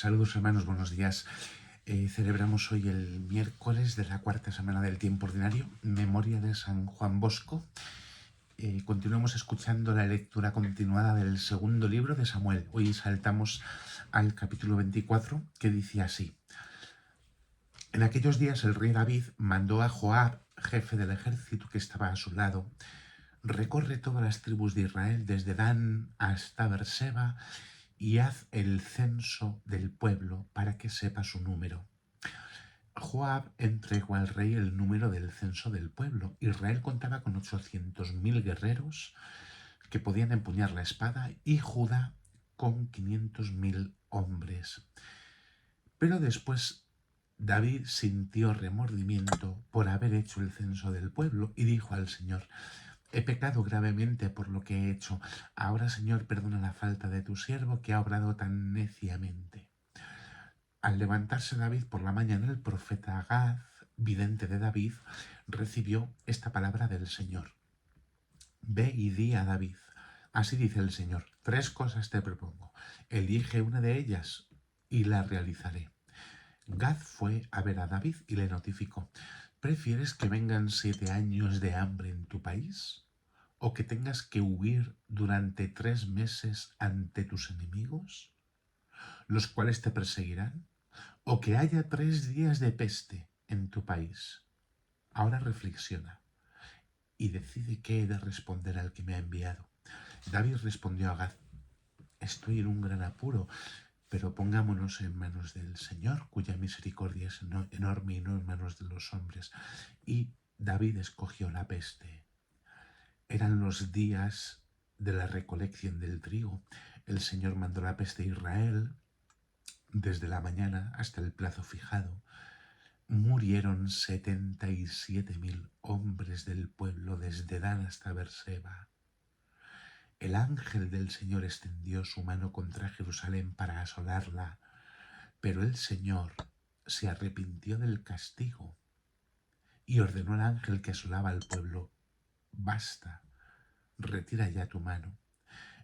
Saludos hermanos, buenos días. Celebramos hoy el miércoles de la cuarta semana del tiempo ordinario, memoria de San Juan Bosco. Continuamos escuchando la lectura continuada del segundo libro de Samuel. Hoy saltamos al capítulo 24, que dice así. En aquellos días el rey David mandó a Joab, jefe del ejército que estaba a su lado, recorre todas las tribus de Israel desde Dan hasta Berseba y haz el censo del pueblo para que sepa su número. Joab entregó al rey el número del censo del pueblo. Israel contaba con 800.000 guerreros que podían empuñar la espada y Judá con 500.000 hombres. Pero después David sintió remordimiento por haber hecho el censo del pueblo y dijo al Señor: he pecado gravemente por lo que he hecho. Ahora, Señor, perdona la falta de tu siervo que ha obrado tan neciamente. Al levantarse David por la mañana, el profeta Gad, vidente de David, recibió esta palabra del Señor. Ve y di a David: así dice el Señor, 3 cosas te propongo. Elige una de ellas y la realizaré. Gad fue a ver a David y le notificó: ¿prefieres que vengan 7 años de hambre en tu país? ¿O que tengas que huir durante 3 meses ante tus enemigos, los cuales te perseguirán? ¿O que haya 3 días de peste en tu país? Ahora reflexiona y decide qué he de responder al que me ha enviado. David respondió a Gad: estoy en un gran apuro, pero pongámonos en manos del Señor, cuya misericordia es enorme, y no en manos de los hombres. Y David escogió la peste. Eran los días de la recolección del trigo. El Señor mandó la peste a Israel desde la mañana hasta el plazo fijado. Murieron 77.000 hombres del pueblo desde Dan hasta Berseba. El ángel del Señor extendió su mano contra Jerusalén para asolarla, pero el Señor se arrepintió del castigo y ordenó al ángel que asolaba al pueblo: basta, retira ya tu mano.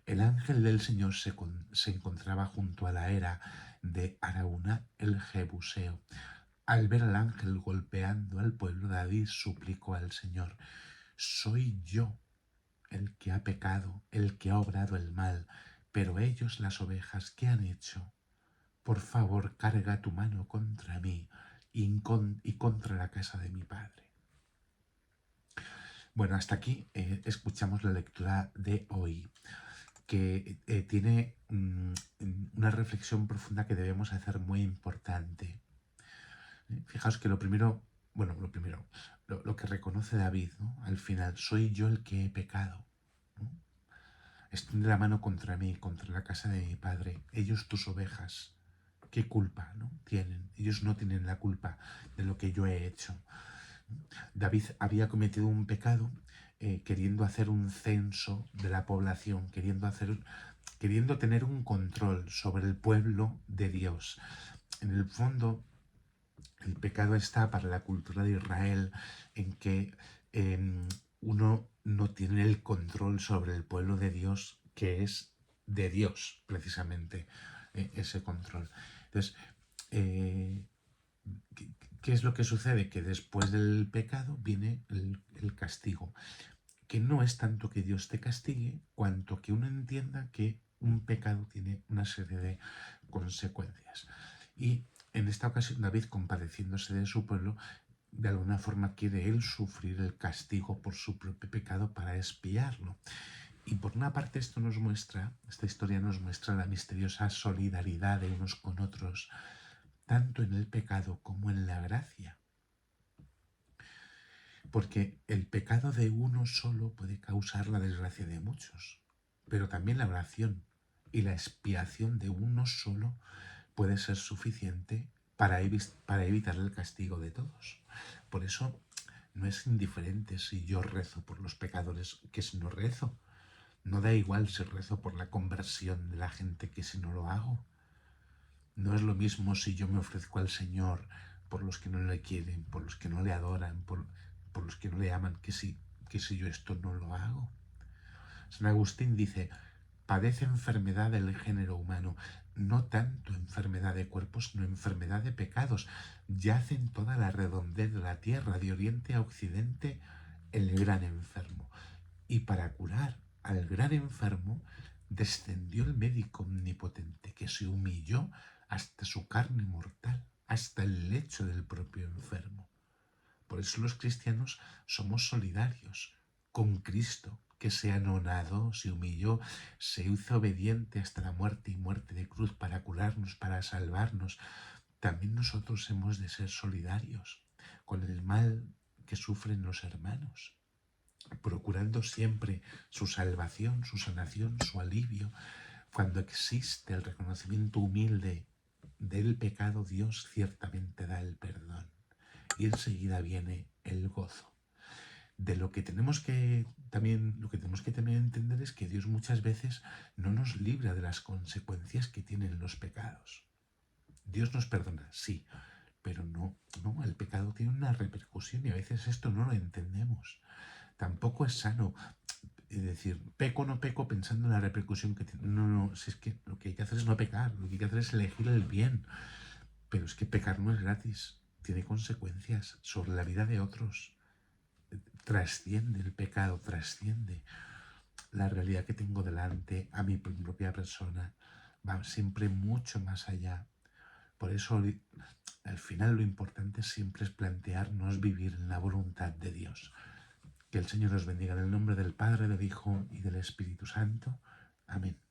El ángel del Señor se encontraba junto a la era de Araúna el Jebuseo. Al ver al ángel golpeando al pueblo, David suplicó al Señor: soy yo el que ha pecado, el que ha obrado el mal, pero ellos, las ovejas, ¿qué han hecho? Por favor, carga tu mano contra mí y contra la casa de mi padre. Bueno, hasta aquí escuchamos la lectura de hoy, que tiene una reflexión profunda que debemos hacer, muy importante. Fijaos que lo que reconoce David, ¿no? Al final: soy yo el que he pecado, ¿no? Extiende la mano contra mí, contra la casa de mi padre. Ellos, tus ovejas, ¿qué culpa, no tienen? Ellos no tienen la culpa de lo que yo he hecho. David había cometido un pecado queriendo hacer un censo de la población, queriendo tener un control sobre el pueblo de Dios. En el fondo, el pecado está para la cultura de Israel en que uno no tiene el control sobre el pueblo de Dios, que es de Dios, precisamente, ese control. Entonces, ¿qué es lo que sucede? Que después del pecado viene el castigo, que no es tanto que Dios te castigue, cuanto que uno entienda que un pecado tiene una serie de consecuencias. Y en esta ocasión David, compadeciéndose de su pueblo, de alguna forma quiere él sufrir el castigo por su propio pecado para expiarlo. Y por una parte esta historia nos muestra la misteriosa solidaridad de unos con otros, tanto en el pecado como en la gracia. Porque el pecado de uno solo puede causar la desgracia de muchos, pero también la oración y la expiación de uno solo puede ser suficiente para evitar el castigo de todos. Por eso no es indiferente si yo rezo por los pecadores que si no rezo. No da igual si rezo por la conversión de la gente que si no lo hago. No es lo mismo si yo me ofrezco al Señor por los que no le quieren, por los que no le adoran, por los que no le aman, que si yo esto no lo hago. San Agustín dice: padece enfermedad del género humano, no tanto enfermedad de cuerpos, sino enfermedad de pecados. Yace en toda la redondez de la tierra, de oriente a occidente, el gran enfermo. Y para curar al gran enfermo, descendió el médico omnipotente, que se humilló hasta su carne mortal, hasta el lecho del propio enfermo. Por eso los cristianos somos solidarios con Cristo, que se anonadó, se humilló, se hizo obediente hasta la muerte y muerte de cruz para curarnos, para salvarnos. También nosotros hemos de ser solidarios con el mal que sufren los hermanos, procurando siempre su salvación, su sanación, su alivio. Cuando existe el reconocimiento humilde del pecado, Dios ciertamente da el perdón y enseguida viene el gozo. De lo que tenemos que también entender es que Dios muchas veces no nos libra de las consecuencias que tienen los pecados. Dios nos perdona, sí, pero no, el pecado tiene una repercusión y a veces esto no lo entendemos. Tampoco es sano decir, peco o no peco pensando en la repercusión que tiene. No, si es que lo que hay que hacer es no pecar, lo que hay que hacer es elegir el bien. Pero es que pecar no es gratis, tiene consecuencias sobre la vida de otros. Trasciende el pecado, trasciende la realidad que tengo delante a mi propia persona, va siempre mucho más allá. Por eso al final lo importante siempre es plantearnos vivir en la voluntad de Dios. Que el Señor os bendiga en el nombre del Padre, del Hijo y del Espíritu Santo. Amén.